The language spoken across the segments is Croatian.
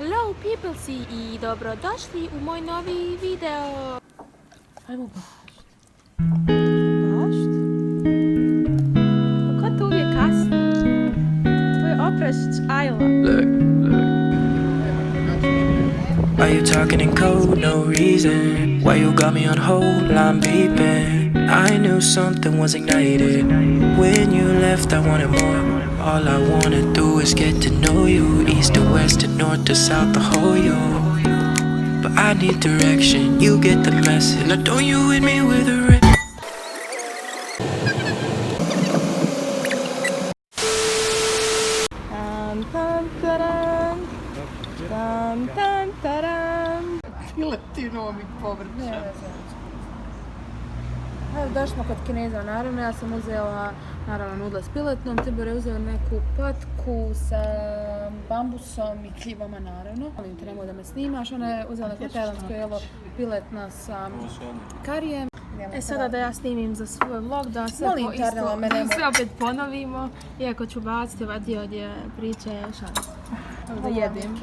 Hello peoplesi i dobrodošli u moj novi video. Ajmo bašt. Bašt? Ko to uvijek kasni? Tvoj oprašić Ajla. Why you talking in code, no reason? Why you got me on hold, I'm beeping. I knew something was ignited. When you left I wanted more. All I wanna do is get to know you. East to west to north to south, the whole you. But I need direction, you get the message. Now don't you hit me with a red. Piletino mi povrće. Evo, došli kod Kineza, naravno, ja sam uzela nudle s piletnom, Tibor je uzeo neku patku sa bambusom i kljivama, naravno. Molim te, nemoj da me snimaš, ona je uzela neku tajlandsko jelo piletna sa karijem. Sada da ja snimim za svoj vlog, da sve sve opet ponovimo, iako ću baciti ovaj dio gdje priče šans. Da jedim.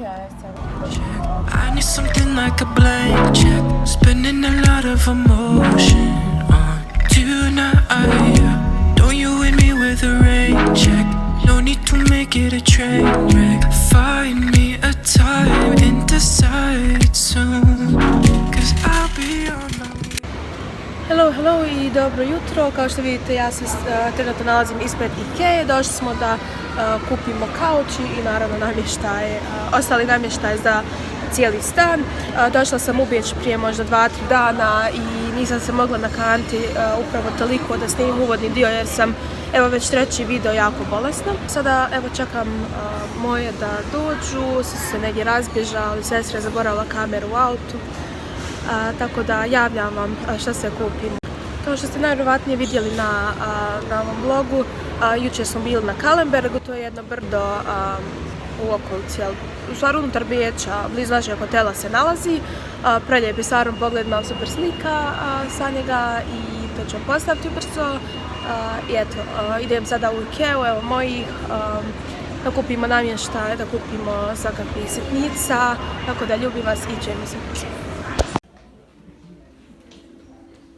I need something like a blank check. Spending a lot of emotion on tonight. Don't you hit me with a rain check. No need to make it a train wreck. Find me a time and decide soon. Cause I'll be on my way. Hello i dobro jutro. Kao što vidite, ja se trenutno nalazim ispred Ikee. Došli smo da kupimo kauč i naravno namještaj, ostali namještaj za cijeli stan. Došla sam u Beč prije možda 2-3 dana i nisam se mogla nakaniti upravo toliko da snimim uvodni dio jer sam evo već treći video jako bolesna. Sada evo čekam moje da dođu, svi su se negdje razbježali, sestra je zaboravila kameru u autu. Tako da javljam vam šta se kupim. Kao što ste najvjerojatnije vidjeli na ovom vlogu, jučer smo bili na Kalembergu, to je jedno brdo u okolici, u stvari unutar Beča, blizu našeg hotela se nalazi. Prelijep je stvarno pogled, malo super slika sa njega i to ću vam postaviti ubrzo. I eto, idem sada u Ikeu, evo mojih, da kupimo namještaj, da kupimo svakakvih sitnica, tako da ljubim vas i čujemo se.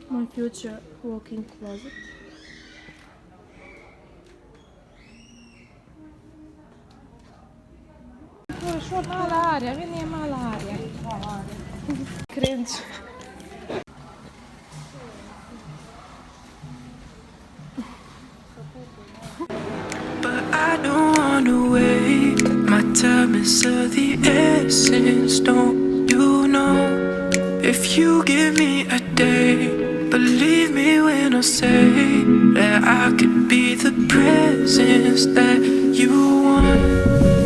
My future walk-in closet. Što malarija, vi nije malarija. Cringe. But I don't wanna wait. My time is of the essence. Don't you know? If you give me a day, believe me when I say that I could be the presence that you want.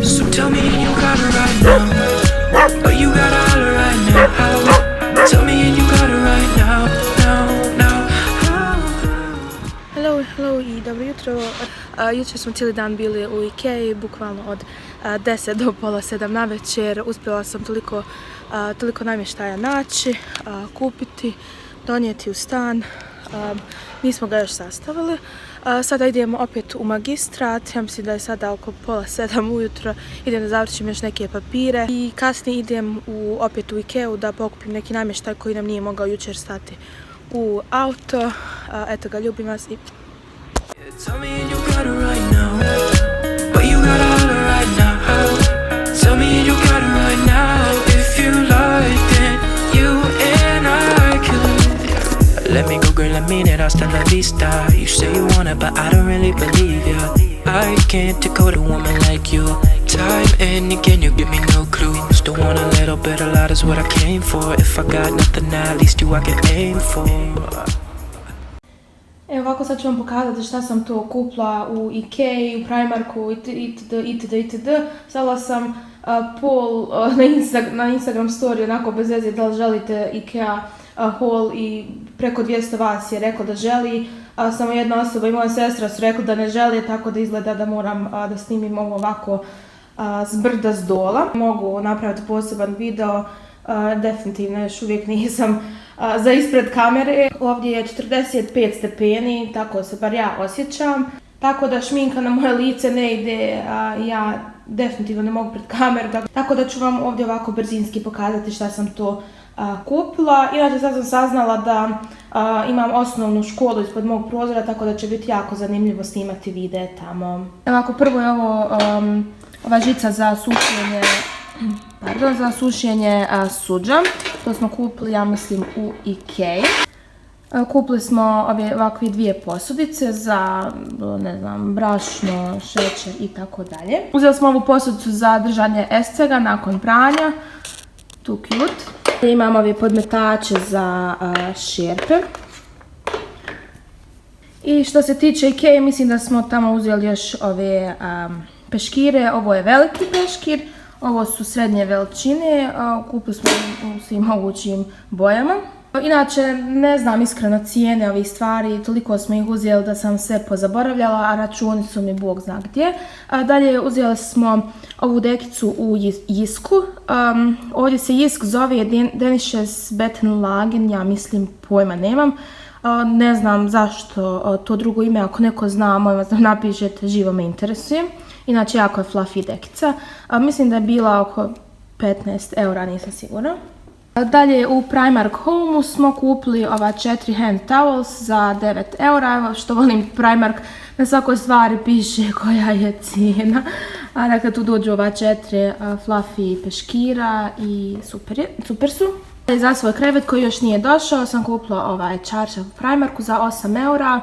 So tell me you got it right now, but you got it all right now. Tell me you got it right now, now. Hello i dobro jutro. Jučer smo cijeli dan bili u Ikei, bukvalno od 10 do pola 7 na večer. Uspjela sam toliko namještaja naći, kupiti, donijeti u stan. Nismo ga još sastavili. Sada idemo opet u Magistrat, ja mislim da je sada oko pola 7 ujutro. Idem da završim još neke papire i kasnije idem opet u Ikeu da pokupim neki namještaj koji nam nije mogao jučer stati u auto. Eto ga, ljubim vas i... Tell me you got it right now, but you got it all right now. Tell me you got it right now. If you like, then you and I could. Let me go, girl, I mean it, hasta la vista. You say you want it, but I don't really believe ya. I can't decode a woman like you. Time and again, you give me no clues. Don't want a little bit, a lot is what I came for. If I got nothing, at least you I can aim for. Evo ovako sad ću vam pokazati šta sam to kupila u Ikei, u Primarku itd. Stavila sam poll na Instagram story onako bez veze da li želite Ikea haul i preko 200 vas je reklo da želi. Samo jedna osoba i moja sestra su rekli da ne žele, tako da izgleda da moram da snimim ovo ovako s brda s dola. Mogu napraviti poseban video, definitivno još uvijek nisam za ispred kamere. Ovdje je 45 stepeni, tako se bar ja osjećam. Tako da šminka na moje lice ne ide, ja definitivno ne mogu pred kameru, tako da ću vam ovdje ovako brzinski pokazati šta sam to kupila. Inače sad sam saznala da imam osnovnu školu ispod mog prozora, tako da će biti jako zanimljivo snimati videe tamo. Ovako, prvo je ovo ova žica za sušenje suđa. To smo kupili, ja mislim, u Ikei. Kupili smo ovakve 2 posudice za, ne znam, brašno, šećer i tako dalje. Uzeli smo ovu posudicu za držanje escega nakon pranja. Tu cute. Imam ove podmetače za šerpe. I što se tiče Ikea, mislim da smo tamo uzeli još ove peškire. Ovo je veliki peškir, ovo su srednje veličine. Kupili smo u svim mogućim bojama. Inače, ne znam iskreno cijene ovih stvari, toliko smo ih uzeli da sam sve pozaboravljala, a računi su mi bog zna gdje. Dalje uzeli smo ovu dekicu u Jisku. Ovdje se Jisk zove Dänisches Bettenlagen, ja mislim, pojma nemam. Ne znam zašto to drugo ime, ako neko zna, molim vas da napišete, živo me interesuje. Inače, jako je fluffy dekica. Mislim da je bila oko 15 eura, nisam sigurna. Dalje u Primark Home smo kupili ova 4 hand towels za 9 eura. Evo što volim Primark, na svakoj stvari piše koja je cijena. Dakle, tu dođu ova 4 fluffy peškira i super su. Za svoj krevet koji još nije došao sam kupila ovaj čaršaf u Primarku za 8 eura.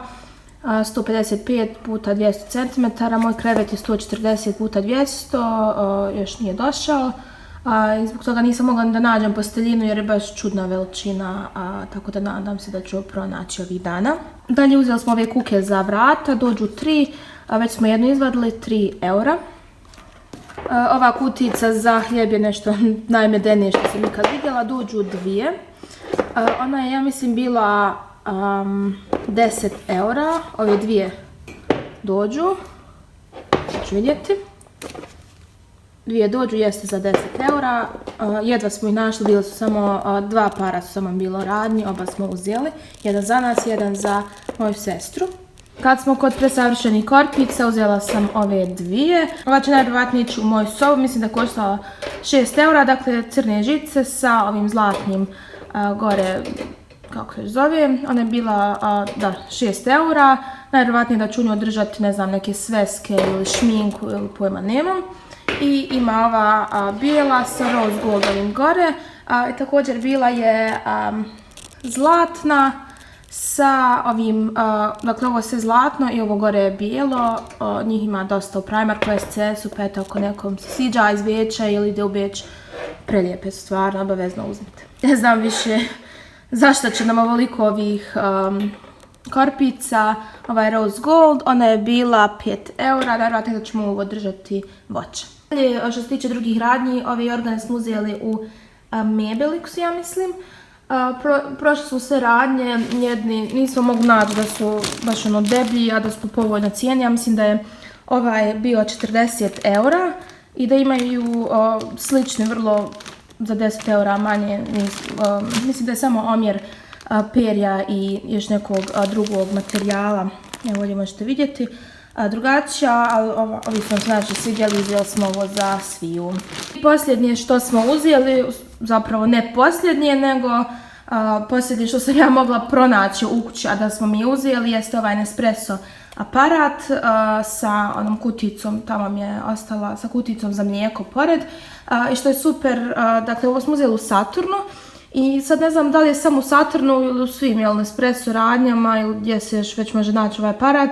155 puta 200 cm, moj krevet je 140 puta 200, još nije došao. I zbog toga nisam mogla da nađem posteljinu jer je baš čudna veličina, tako da nadam se da ću pronaći ovih dana. Dalje uzeli smo ove kuke za vrata, dođu 3, već smo jednu izvadili, 3 eura. Ova kutica za hljeb je nešto najmedenije što sam nikad vidjela, dođu 2. Ona je, ja mislim, bila 10 eura, ove 2 dođu, ću vidjeti. 2 dođu, jeste za 10 eura, jedva smo ih našli, bili su samo 2 para su samo bilo radnji, oba smo uzeli, jedan za nas, jedan za moju sestru. Kad smo kod presavršenih korpica, uzela sam ove 2, ova će najvjerojatnije ići u moju sobu, mislim da je koštala 6 eura, dakle crne žice sa ovim zlatnim gore, kako se zove, ona je bila 6 eura, najvjerojatnije da ću u nju održati, ne znam, neke sveske ili šminku ili pojma nemam. I ima ova bijela sa rose goldovim gore. Također bila je zlatna sa ovim, dakle ovo sve zlatno i ovo gore je bijelo. Njih ima dosta u Primarku, SCS-u, pa eto ako nekom se sviđa iz Beča ili ide u Beč, prelijepe su stvarno, obavezno uzmite. Ne znam više zašto će nam ovoliko ovih korpica. Ova je rose gold, ona je bila 5 eura, naravno da ćemo ovo držati voće. Što se tiče drugih radnji, ove jorgane smo uzeli u Mebelixu, ja mislim. Prošli su sve radnje, jedni nismo mogli naći da su baš ono deblji, a da su po povoljnoj cijeni. Ja mislim da je ovaj bio 40 eura i da imaju slične vrlo za 10 eura manje. Mislim da je samo omjer perja i još nekog drugog materijala. Evo ovdje možete vidjeti. Drugačija, ali ovi smo znači svidjeli, uzeli smo ovo za sviju. Posljednje što smo uzeli, zapravo ne posljednje, nego posljednje što sam ja mogla pronaći u kući, a da smo mi uzeli, jeste ovaj Nespresso aparat sa onom kuticom, tamo mi je ostala sa kuticom za mlijeko pored. I što je super, dakle ovo smo uzeli u Saturnu. I sad ne znam da li je samo u Saturnu ili u svim Nespresso radnjama ili gdje se još već može naći ovaj aparat,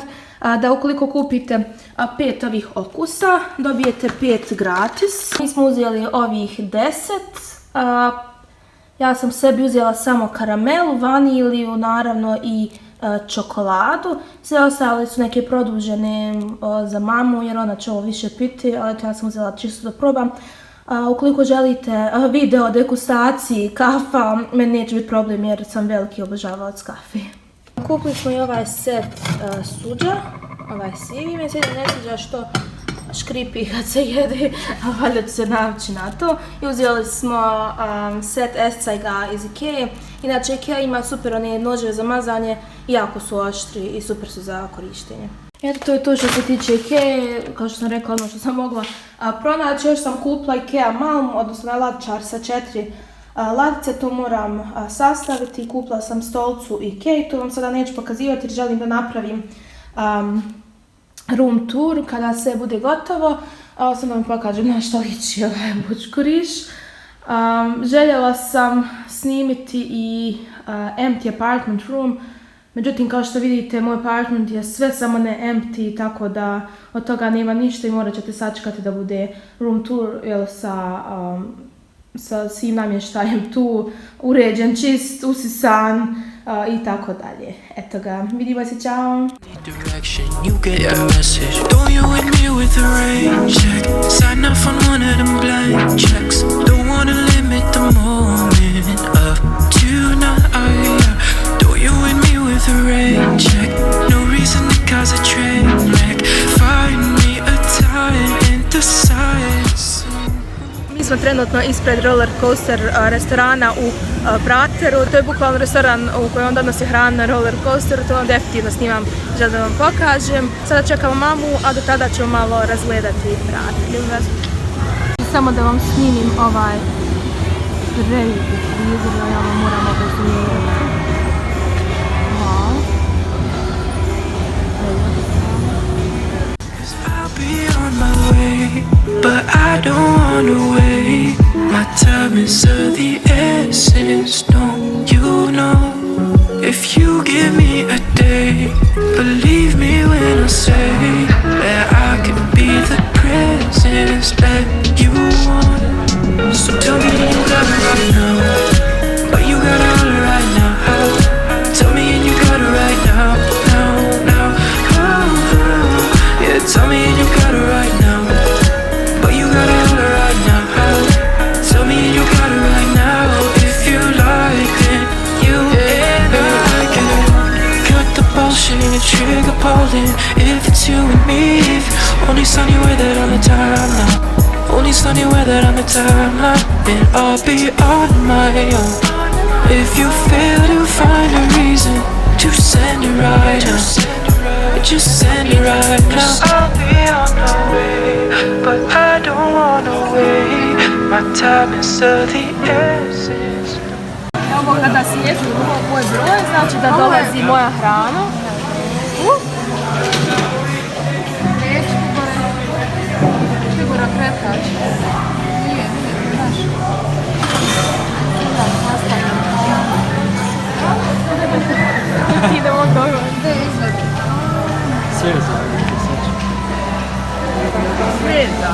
da ukoliko kupite 5 ovih okusa, dobijete 5 gratis. Mi smo uzeli ovih 10. Ja sam sebi uzela samo karamelu, vaniliju, naravno i čokoladu. Sve ostale su neke produžene za mamu jer ona će ovo više piti, ali to ja sam uzela čisto da probam. Ukoliko želite video o degustaciji kafa, meni neće biti problem jer sam veliki obožavalac kafe. Kupili smo i ovaj set suđa, ovaj sivi, meni se ne sviđa što škripi kad se jede, a valjda ću se navući na to. I uzeli smo set escajga iz Ikea. Inače Ikea ima super one noževe za mazanje, jako su oštri i super su za korištenje. Eto, to je to što se tiče Ikee, kao što sam rekla, ono što sam mogla pronaći. Još sam kupila Ikea Malm, odnosno latčar sa 4 latice, to moram sastaviti. Kupila sam stolcu Ikea, to vam sada neću pokazivati jer želim da napravim room tour kada sve bude gotovo. Samo da vam pokažem na što liči ovaj bučkuriš. Željela sam snimiti i empty apartment room, međutim kao što vidite moj apartment je sve samo ne empty, tako da od toga nema ništa i morat ćete sačekati da bude room tour sa svim namještajem tu, uređen, čist, usisan i tako dalje. Eto ga, vidimo se, čao! Direction, you get the message. Don't you with me with the rain check? Sign off on one of them blank checks. Don't wanna limit the moment up tonight. Don't you with me with the rain check? No reason to cause a train wreck. Find me a time and the silence. Mi smo trenutno ispred roller coaster restorana u Prateru. To je bukvalno restoran u kojem on donosi hranu na roller coasteru. To vam definitivno snimam, želim da vam pokažem. Sada čekamo mamu, a do tada ćemo malo razgledati Prater. Ljubim vas. Samo da vam snimim ovaj previđi prizor, ja vam moram obezmirati. Wow. I'll be on my way, but I don't wanna wait. My time is of the essence, don't you know? If you give me a day, believe me when I say that I can be the presence that you want. So tell me you got it right now, but you got it all right now. Tell me and you got it right now, now. Yeah, tell me and you got it right now, but you got it all right now. Tell me and you got it right now. If you like it, you and I can cut the bullshit, trigger pulling. If it's you and me, only sunny weather on the timeline. Only sunny weather on the timeline, and I'll be on my own. If you fail to find a reason to send it right now, just send it right now. I'll be on my way, but I don't wanna wait. My time is of the essence. Ovo kada svijetli moj broj, znači da dolazi moja hrana. Figura kretač. Nije, znaš. Idemo od toga. Gdje je izgled? Sveza. Sveza.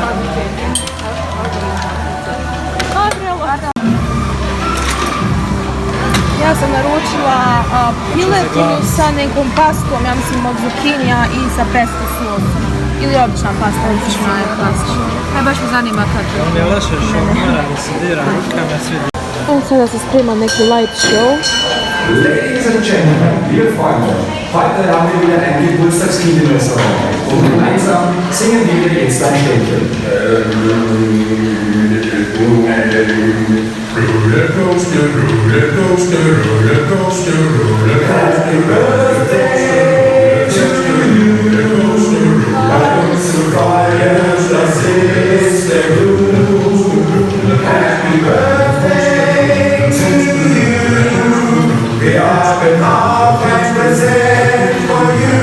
Ja sam naručila piletinu sa nekom pastom, ja mislim od zukinija i sa pesto sosom. Ili obična pasta. Obična je pasta. Baš me zanima kako. On je loše što mora da se dira rukama svi. Sada se sprema neki light show. Ladies and Gentlemen, liebe Freunde, heute haben wir wieder ein Geburtstagskind im Restaurant und gemeinsam singen wir jetzt ein Ständchen. Roller coaster, roller coaster, roller coaster, roller coaster. Happy birthday to you. Bei uns zu feiern, das ist der Grund. Happy birthday to you. Wir haben auch ein Präsent for you.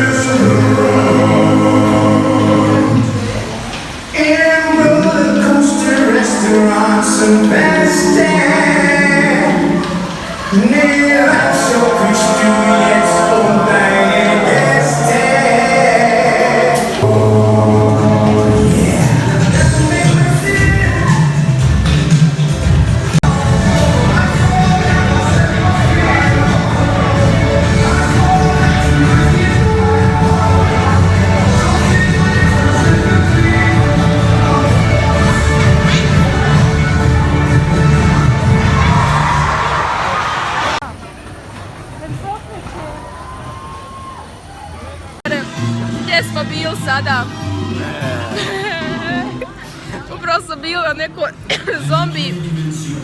In Rollercoaster Restaurants und Feste. Näher so küsst du jetzt um deine Gäste. Gdje smo bili sada? Upravo sam bila na neko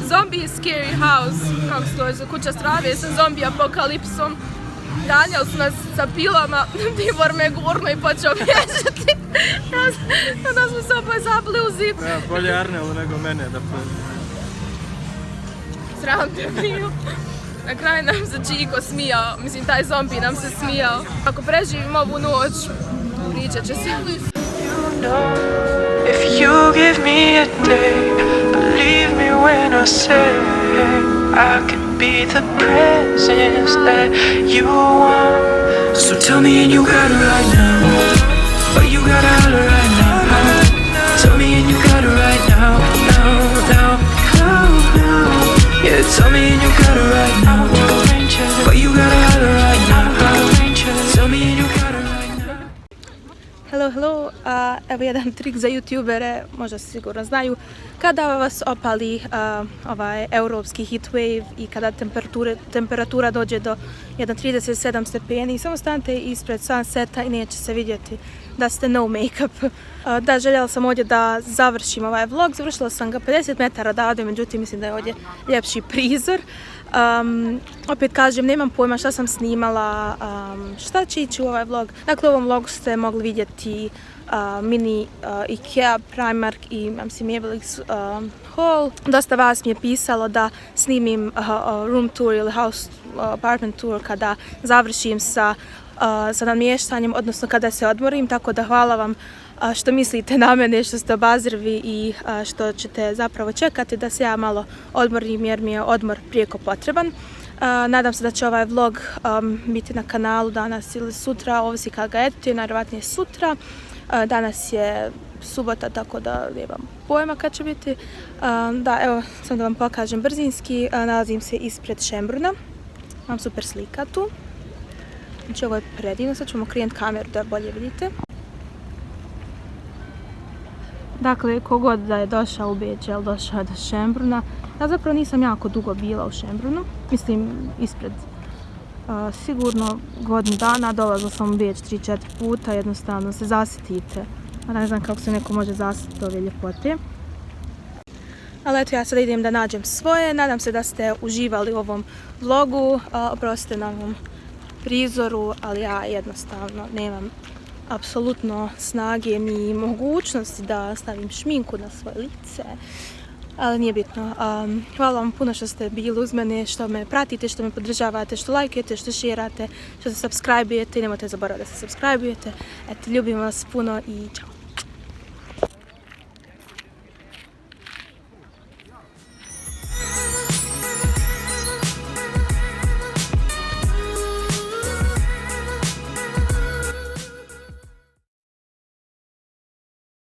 zombie scary house, kako se to je, kuća strave sa zombie apokalipsom. ganjali su nas sa pilama, Tibor me gurno i počeo bježati. Onda smo se oboje zabili u zip. Ja, bolje Arnelu nego mene da Sram te bio. Na kraju nam se Čiko smijao, mislim taj zombi nam se smijao. Ako preživimo ovu noć, pričat će se. If you give me a day, believe me when I say I could be the presence that you want. So tell me and you got it right now, but you got it all right now. Tell me and you got it right now, now. Yeah, tell me and you got it right now, but you got it all right now. Tell me and you got it right now. Hello, evo jedan trik za youtubere, možda se sigurno znaju. Kada vas opali ovaj europski heat wave i kada temperatura dođe do 37 stepeni, samo stanite ispred sunseta i neće se vidjeti da ste no make-up. Da, željela sam ovdje da završim ovaj vlog, završila sam ga 50 metara odavde, međutim mislim da je ovdje ljepši prizor. Opet kažem, nemam pojma šta sam snimala, šta će ići u ovaj vlog. Dakle, u ovom vlogu ste mogli vidjeti mini Ikea, Primark i Maybelline haul. Dosta vas mi je pisalo da snimim room tour ili house apartment tour kada završim sa namještanjem, odnosno kada se odmorim, tako da hvala vam što mislite na mene, što ste obazrivi i što ćete zapravo čekati da se ja malo odmorim jer mi je odmor prijeko potreban. Nadam se da će ovaj vlog biti na kanalu danas ili sutra, ovisi kada ga editujem, najvjerojatnije sutra. Danas je subota, tako da nemam pojma kad će biti. Da, evo, samo da vam pokažem brzinski, nalazim se ispred Schönbrunna. Imam super slika tu. Znači ovo je predivno, sad ćemo okrenuti kameru da bolje vidite. Dakle, kogod da je došao u Beč, jel došao do Schönbrunna. Ja zapravo nisam jako dugo bila u Schönbrunnu, mislim ispred sigurno godinu dana. Dolazila sam u Beč 3-4 puta, jednostavno se zasjetite. Ne znam kako se neko može zasjetiti ove ljepote. Ali eto, ja sada idem da nađem svoje. Nadam se da ste uživali u ovom vlogu, oprostite na ovom prizoru, ali ja jednostavno nemam apsolutno snage ni mogućnosti da stavim šminku na svoje lice, ali nije bitno. Hvala vam puno što ste bili uz mene, što me pratite, što me podržavate, što lajkujete, što šerate, što se subscribe-ujete i nemojte zaboraviti da se subscribe-ujete. Eto, ljubim vas puno i čao!